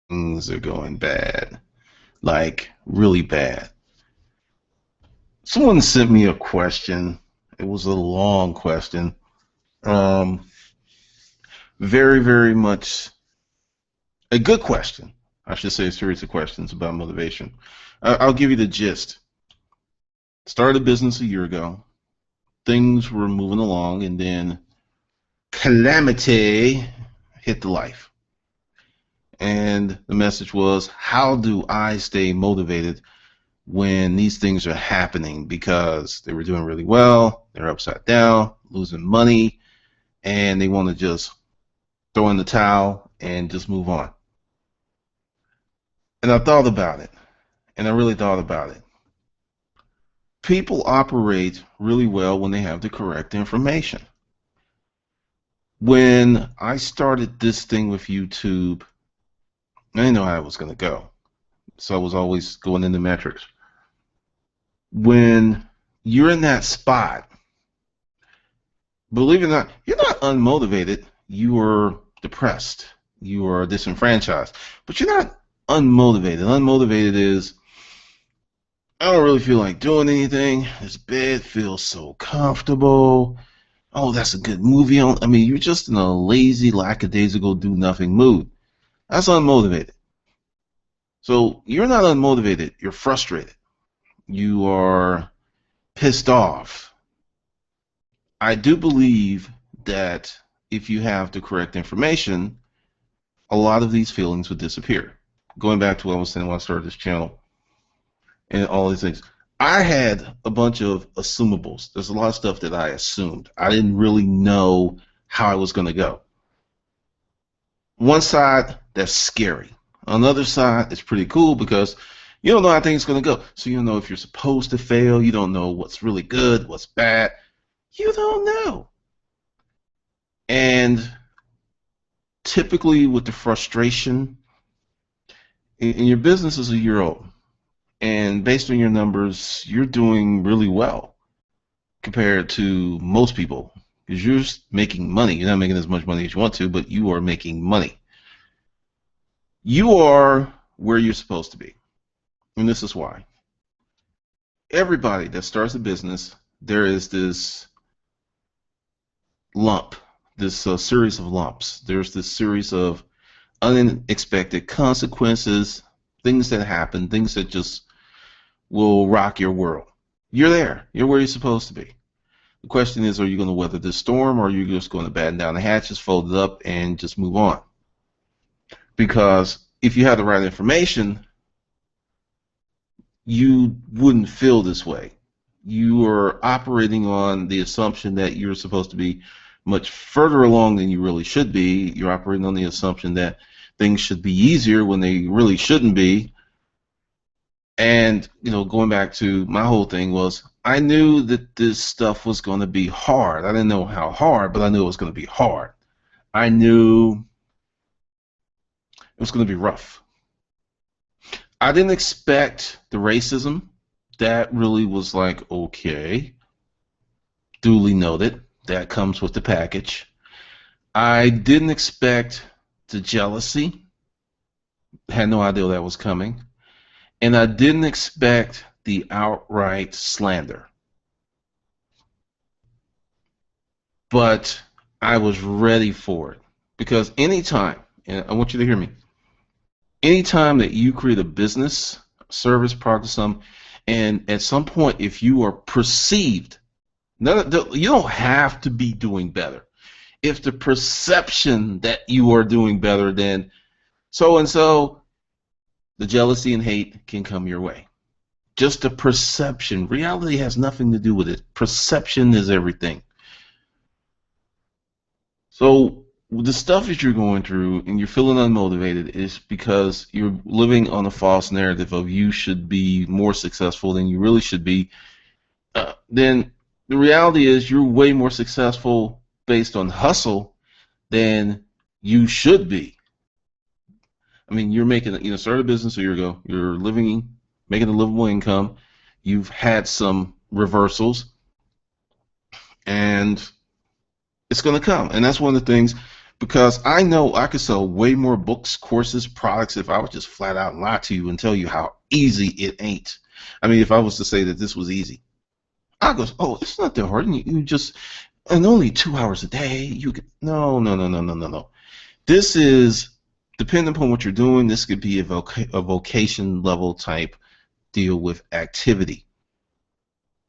things are going bad, like really bad. Someone sent me a question. It was a long question. Um, very, very much a good question. I should say a series of questions about motivation. I'll give you the gist. Started a business a year ago. Things were moving along, and then calamity hit the life. And the message was, how do I stay motivated when these things are happening? Because they were doing really well, they're upside down, losing money, and they want to just throw in the towel and just move on. And I thought about it, and I really thought about it. People operate really well when they have the correct information. When I started this thing with YouTube, I didn't know how it was going to go. So I was always going into metrics. When you're in that spot, believe it or not, you're not unmotivated. You are depressed. You are disenfranchised. But you're not unmotivated. Unmotivated is, I don't really feel like doing anything. This bed feels so comfortable. Oh, that's a good movie. I mean, you're just in a lazy, lackadaisical, do nothing mood. That's unmotivated. So you're not unmotivated. You're frustrated. You are pissed off. I do believe that if you have the correct information, a lot of these feelings would disappear. Going back to what I was saying when I started this channel and all these things, I had a bunch of assumables. There's a lot of stuff that I assumed. I didn't really know how I was going to go. One side, that's scary. On the other side, it's pretty cool because you don't know how things are going to go. So you don't know if you're supposed to fail. You don't know what's really good, what's bad. You don't know. And typically with the frustration, in your business is a year old. And based on your numbers, you're doing really well compared to most people because you're making money. You're not making as much money as you want to, but you are making money. You are where you're supposed to be. And this is why. Everybody that starts a business, there is this lump, this series of lumps. There's this series of unexpected consequences, things that happen, things that just will rock your world. You're there. You're where you're supposed to be. The question is, are you going to weather this storm, or are you just going to batten down the hatches, fold it up, and just move on? Because if you have the right information, you wouldn't feel this way. You are operating on the assumption that you're supposed to be much further along than you really should be. You're operating on the assumption that things should be easier when they really shouldn't be. And, you know, going back to my whole thing was, I knew that this stuff was going to be hard. I didn't know how hard, but I knew it was going to be hard. I knew it was going to be rough. I didn't expect the racism. That really was like, okay, duly noted. That comes with the package. I didn't expect the jealousy. Had no idea that was coming. And I didn't expect the outright slander. But I was ready for it. Because anytime, and I want you to hear me, anytime that you create a business, service, product, or something, and at some point, if you are perceived, you don't have to be doing better. If the perception that you are doing better than so and so, the jealousy and hate can come your way. Just the perception. Reality has nothing to do with it. Perception is everything. So the stuff that you're going through and you're feeling unmotivated is because you're living on a false narrative of you should be more successful than you really should be. Then the reality is you're way more successful based on hustle than you should be. I mean, you're making, you know, started a business a year ago. You're living, making a livable income. You've had some reversals, and it's going to come. And that's one of the things. because I know I could sell way more books, courses, products if I would just flat out lie to you and tell you how easy it ain't. I mean, if I was to say that this was easy, I goes, oh, it's not that hard. And you just, and only 2 hours a day. You could, no, no, no, no, no, no, no. This is, depending upon what you're doing, this could be a vocation level type deal with activity.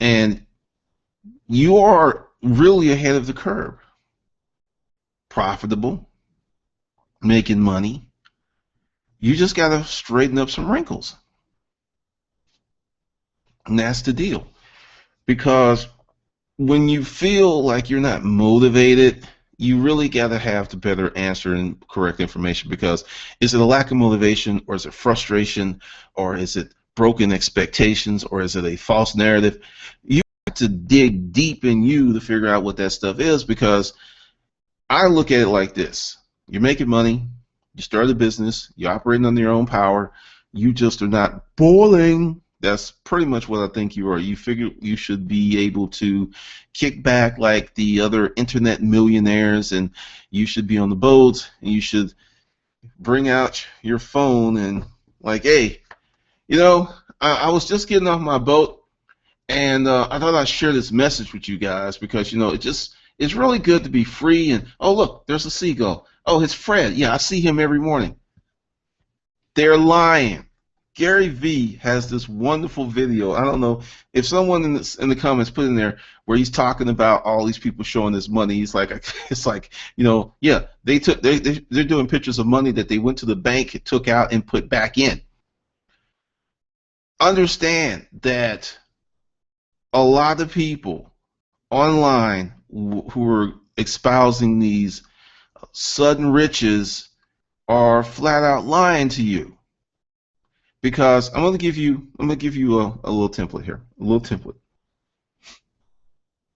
And you are really ahead of the curve. Profitable, making money. You just got to straighten up some wrinkles. And that's the deal. Because when you feel like you're not motivated, you really got to have the better answer and correct information. Because is it a lack of motivation, or is it frustration, or is it broken expectations, or is it a false narrative? You have to dig deep in you to figure out what that stuff is. Because I look at it like this: you're making money, you started a business, you're operating under your own power, you just are not boiling. That's pretty much what I think you are. You figure you should be able to kick back like the other internet millionaires, and you should be on the boat, and you should bring out your phone and like, hey, I was just getting off my boat, and I thought I'd share this message with you guys because it's really good to be free. And oh, look, there's a seagull. Oh, it's Fred. Yeah, I see him every morning. They're lying. Gary V has this wonderful video. I don't know if someone in the comments put in there where he's talking about all these people showing this money. He's like, it's like, yeah, they're doing pictures of money that they went to the bank, took out, and put back in. Understand that a lot of people online who are espousing these sudden riches are flat out lying to you. Because I'm gonna give you a little template here, a little template.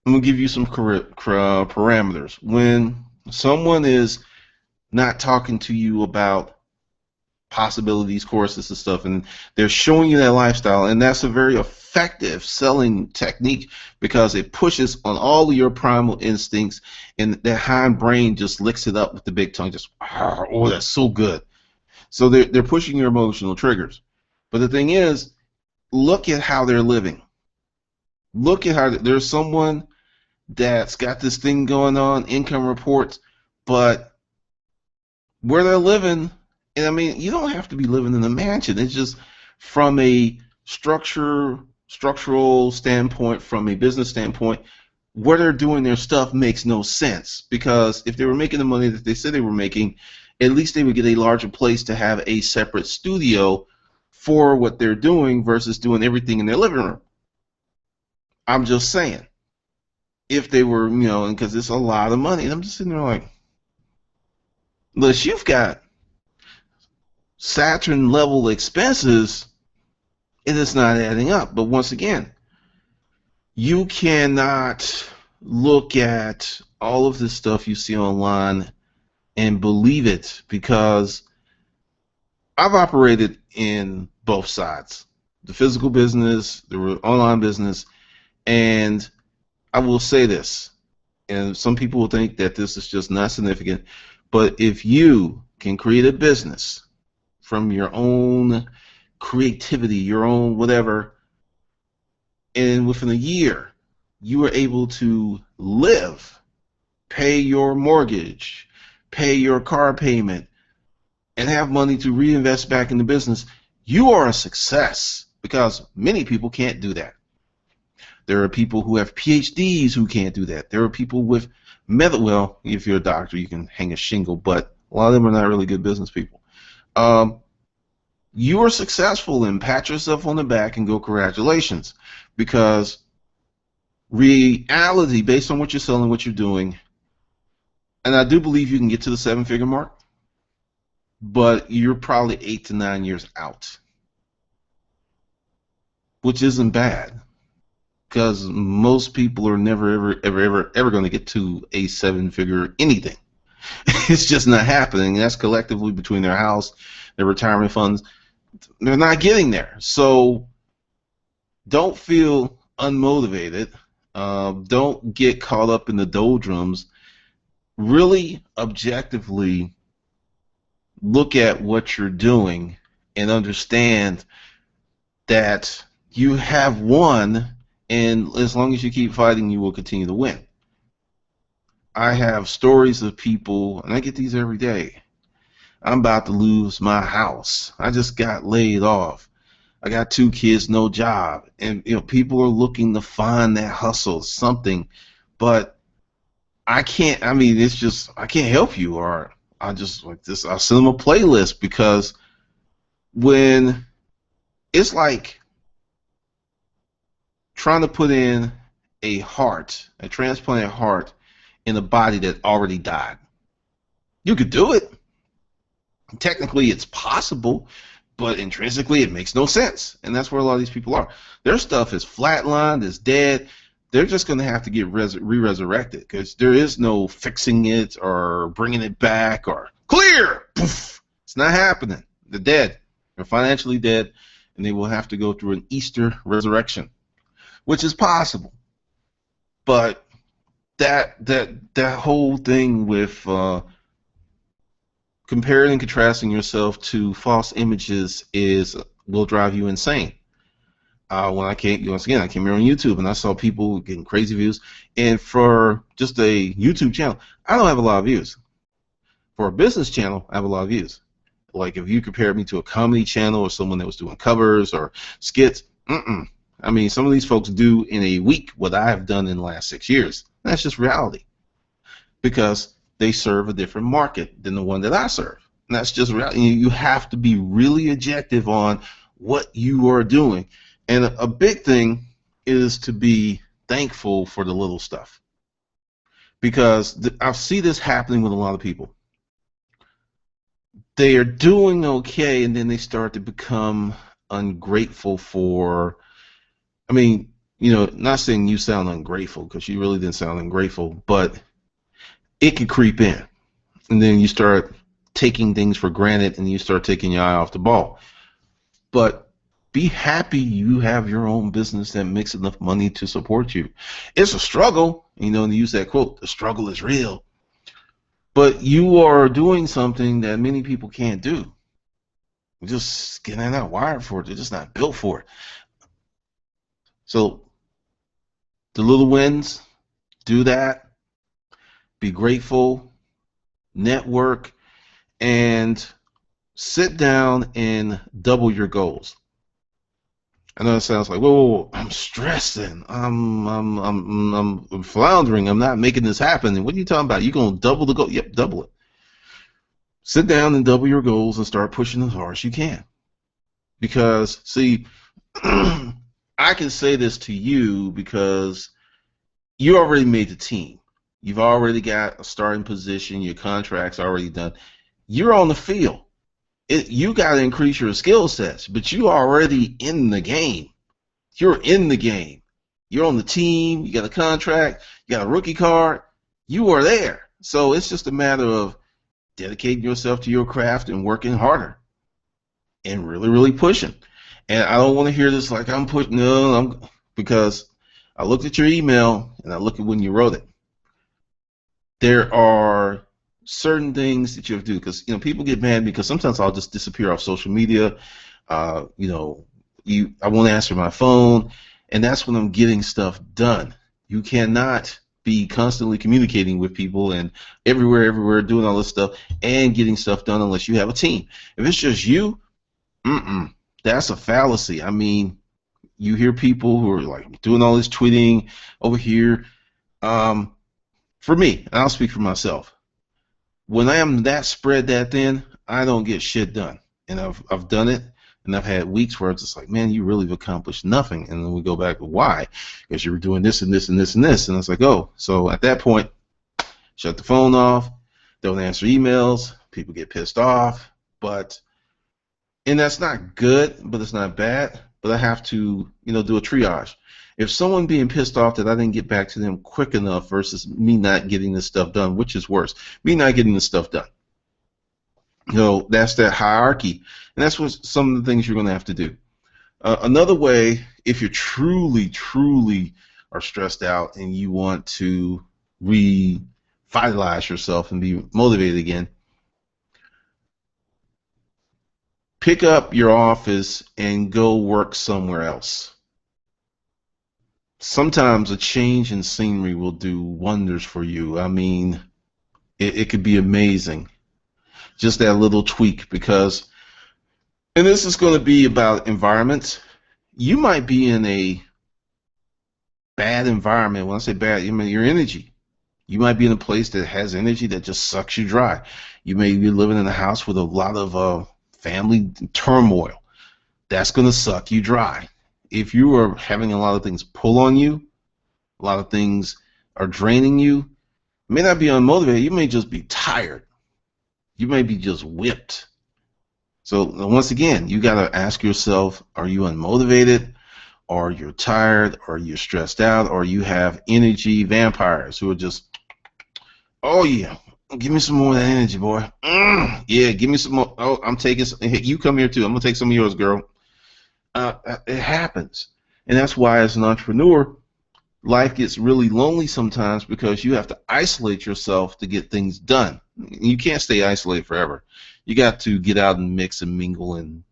I'm gonna give you some parameters. When someone is not talking to you about possibilities, courses, and stuff, and they're showing you that lifestyle, and that's a very effective selling technique because it pushes on all of your primal instincts, and that hind brain just licks it up with the big tongue. Just, oh, that's so good. So they're pushing your emotional triggers. But the thing is, look at how they're living. Look at how there's someone that's got this thing going on, income reports, but where they're living, and I mean, you don't have to be living in a mansion. It's just from a structural standpoint, from a business standpoint, where they're doing their stuff makes no sense. Because if they were making the money that they said they were making, at least they would get a larger place to have a separate studio for what they're doing versus doing everything in their living room. I'm just saying, if they were, because it's a lot of money, and I'm just sitting there like, unless you've got Saturn level expenses, it is not adding up. But once again, you cannot look at all of this stuff you see online and believe it, because I've operated in both sides, the physical business, the online business, and I will say this, and some people will think that this is just not significant, but if you can create a business from your own creativity, your own whatever, and within a year you are able to live, pay your mortgage, pay your car payment, and have money to reinvest back in the business, you are a success, because many people can't do that. There are people who have PhDs who can't do that. There are people with well, if you're a doctor, you can hang a shingle, but a lot of them are not really good business people. You are successful, and pat yourself on the back and go, congratulations, because reality, based on what you're selling, what you're doing, and I do believe you can get to the 7-figure mark, but you're probably 8 to 9 years out, which isn't bad, because most people are never ever going to get to a 7-figure anything. It's just not happening. That's collectively between their house, their retirement funds. They're not getting there. So don't feel unmotivated. Don't get caught up in the doldrums. really objectively look at what you're doing and understand that you have won, and as long as you keep fighting, you will continue to win. I have stories of people, and I get these every day. I'm about to lose my house. I just got laid off. I got 2 kids, no job, and people are looking to find that hustle, something, but I can't. I mean, it's just I can't help you, or I just like this. I'll send them a playlist because when it's like trying to put in a transplanted heart in a body that already died. You could do it. Technically, it's possible, but intrinsically, it makes no sense. And that's where a lot of these people are. Their stuff is flatlined, is dead. They're just going to have to get re-resurrected because there is no fixing it or bringing it back or clear. Poof. It's not happening. They're dead. They're financially dead, and they will have to go through an Easter resurrection, which is possible. But that whole thing with comparing and contrasting yourself to false images will drive you insane. When I came once again, I came here on YouTube and I saw people getting crazy views, and for just a YouTube channel, I don't have a lot of views. For a business channel, I have a lot of views. Like if you compare me to a comedy channel or someone that was doing covers or skits, I mean, some of these folks do in a week what I have done in the last 6 years. That's just reality, because they serve a different market than the one that I serve. And that's just reality. You have to be really objective on what you are doing. And a big thing is to be thankful for the little stuff, because I see this happening with a lot of people. They are doing okay, and then they start to become ungrateful for, I mean, not saying you sound ungrateful, because you really didn't sound ungrateful, but it can creep in, and then you start taking things for granted, and you start taking your eye off the ball. But be happy you have your own business that makes enough money to support you. It's a struggle, and to use that quote, the struggle is real. But you are doing something that many people can't do. Just they're not wired for it. They're just not built for it. So the little wins, do that. Be grateful, network, and sit down and double your goals. I know it sounds like, whoa, I'm stressing, I'm floundering, I'm not making this happen. And what are you talking about? You're gonna double the goal? Yep, double it. Sit down and double your goals and start pushing as hard as you can. Because see, I can say this to you because you already made the team. You've already got a starting position. Your contract's already done. You're on the field. You got to increase your skill sets, but you're already in the game. You're in the game. You're on the team. You got a contract. You got a rookie card. You are there. So it's just a matter of dedicating yourself to your craft and working harder and really, really pushing. And I don't want to hear this like I'm pushing. No, because I looked at your email and I looked at when you wrote it. There are certain things that you have to do, because people get mad because sometimes I'll just disappear off social media. I won't answer my phone, and that's when I'm getting stuff done. You cannot be constantly communicating with people and everywhere doing all this stuff and getting stuff done unless you have a team. If it's just you, that's a fallacy. I mean, you hear people who are like doing all this tweeting over here. For me, and I'll speak for myself, when I am that spread that thin, I don't get shit done. And I've done it, and I've had weeks where it's just like, man, you really have accomplished nothing. And then we go back to why? Because you were doing this and this and this and this. And it's like, oh, so at that point, shut the phone off, don't answer emails, people get pissed off. And that's not good, but it's not bad. But I have to, do a triage. If someone being pissed off that I didn't get back to them quick enough versus me not getting this stuff done, which is worse? Me not getting this stuff done. That's that hierarchy. And that's what some of the things you're going to have to do. Another way, if you're truly, truly are stressed out and you want to revitalize yourself and be motivated again, pick up your office and go work somewhere else. Sometimes a change in scenery will do wonders for you. I mean, it could be amazing. Just that little tweak, because, and this is going to be about environments. You might be in a bad environment. When I say bad, you mean your energy. You might be in a place that has energy that just sucks you dry. You may be living in a house with a lot of family turmoil. That's going to suck you dry. If you are having a lot of things pull on you, a lot of things are draining you, you may not be unmotivated. You may just be tired. You may be just whipped. So once again, you got to ask yourself, are you unmotivated? Or you're tired? Or you're stressed out? Or you have energy vampires who are just, oh yeah, give me some more of that energy, boy. Yeah, give me some more. Oh, I'm taking some. Hey, you come here too. I'm going to take some of yours, girl. It happens. And that's why as an entrepreneur, life gets really lonely sometimes, because you have to isolate yourself to get things done. You can't stay isolated forever. You got to get out and mix and mingle and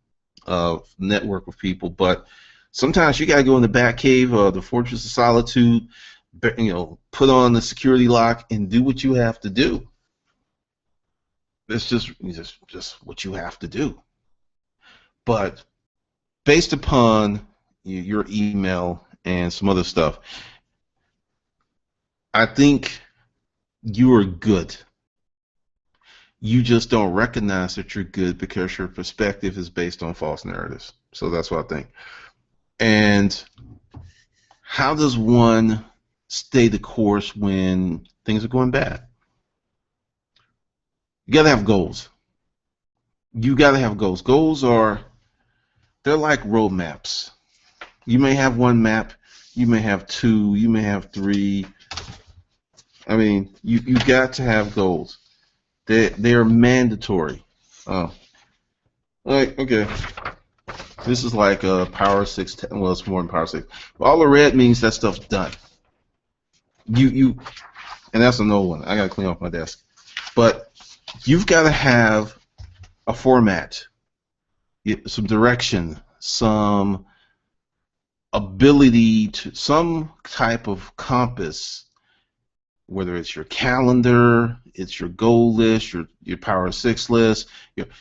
network with people. But sometimes you got to go in the back cave, the fortress of solitude, put on the security lock and do what you have to do. It's just what you have to do. But based upon your email and some other stuff, I think you are good. You just don't recognize that you're good because your perspective is based on false narratives. So that's what I think. And how does one stay the course when things are going bad? You got to have goals. You got to have goals. Goals they're like roadmaps. You may have one map, you may have two, you may have three. I mean, you got to have goals. They're mandatory. Oh, okay. This is like a Power 6. Well, it's more than Power 6. All the red means that stuff's done. And that's an old one. I gotta clean off my desk. But you've got to have a format, some direction, some ability to, some type of compass. Whether it's your calendar, it's your goal list, your Power 6 list,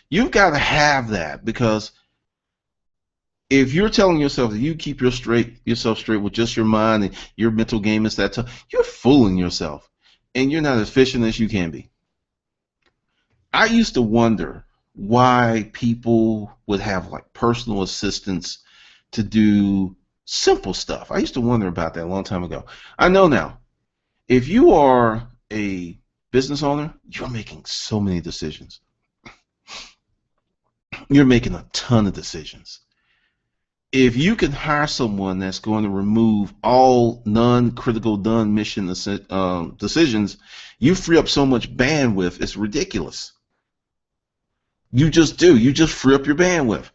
you've got to have that, because if you're telling yourself that you keep yourself straight with just your mind and your mental game is that tough, you're fooling yourself, and you're not as efficient as you can be. I used to wonder why people would have like personal assistants to do simple stuff. I used to wonder about that a long time ago. I know now. If you are a business owner, you're making so many decisions. You're making a ton of decisions. If you can hire someone that's going to remove all non-critical, non-mission decisions, you free up so much bandwidth, it's ridiculous. You just do. You just free up your bandwidth.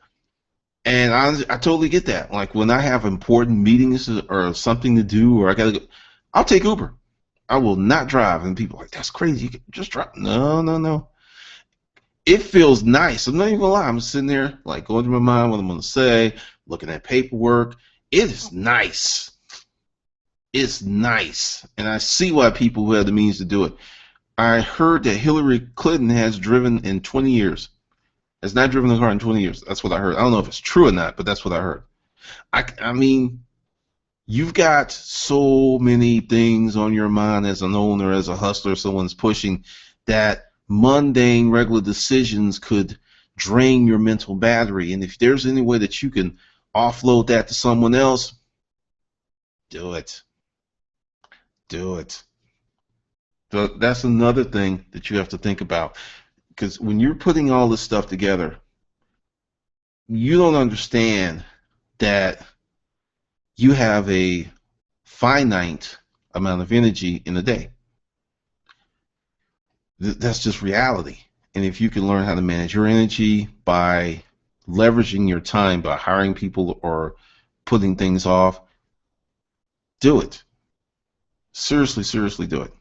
And I totally get that. Like when I have important meetings or something to do, or I got to go, I'll take Uber. I will not drive. And people are like, that's crazy. You can just drive. No. It feels nice. I'm not even gonna lie. I'm sitting there like going through my mind what I'm gonna say, looking at paperwork. It is nice. It's nice. And I see why people who have the means to do it. I heard that Hillary Clinton has driven in 20 years. Has not driven a car in 20 years. That's what I heard. I don't know if it's true or not, but that's what I heard. I mean, you've got so many things on your mind as an owner, as a hustler, someone's pushing, that mundane, regular decisions could drain your mental battery. And if there's any way that you can offload that to someone else, do it. Do it. So that's another thing that you have to think about. Because when you're putting all this stuff together, you don't understand that you have a finite amount of energy in a day. That's just reality. And if you can learn how to manage your energy by leveraging your time, by hiring people or putting things off, do it. Seriously do it.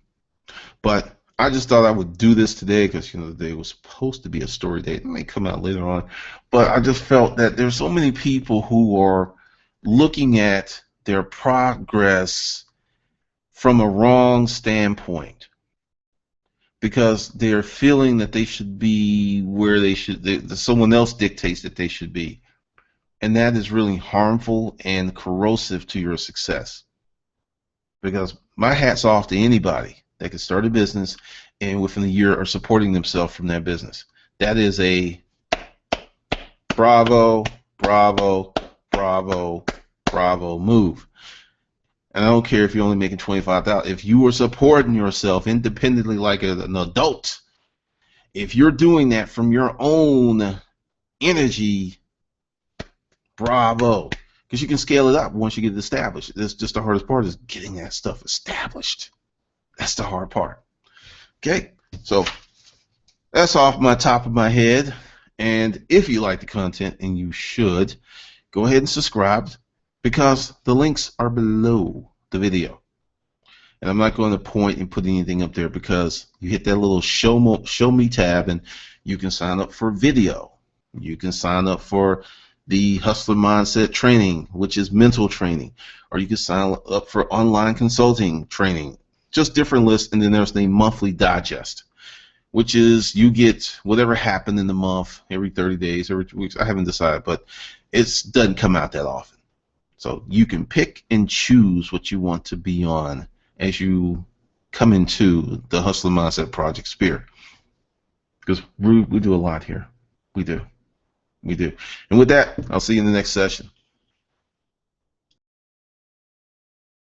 But I just thought I would do this today because, you know, the day was supposed to be a story day. It may come out later on, but I just felt that there's so many people who are looking at their progress from a wrong standpoint because they're feeling that they should be where they should, that someone else dictates that they should be. And that is really harmful and corrosive to your success. Because my hat's off to anybody that can start a business and within a year are supporting themselves from that business. That is a bravo, bravo, bravo, bravo move. And I don't care if you're only making $25,000. If you are supporting yourself independently like an adult, if you're doing that from your own energy, bravo. Because you can scale it up once you get it established. That's just the hardest part, is getting that stuff established. That's the hard part. Okay, so that's off my top of my head. And if you like the content, and you should, go ahead and subscribe because the links are below the video. And I'm not going to point and put anything up there because you hit that little show me tab and you can sign up for video. You can sign up for the Hustler Mindset training, which is mental training, or you can sign up for online consulting training. Just different lists, and then there's the monthly digest, which is you get whatever happened in the month every 30 days, every 2 weeks. I haven't decided, but it doesn't come out that often. So you can pick and choose what you want to be on as you come into the Hustler Mindset Project sphere. Because we do a lot here. We do. We do. And with that, I'll see you in the next session.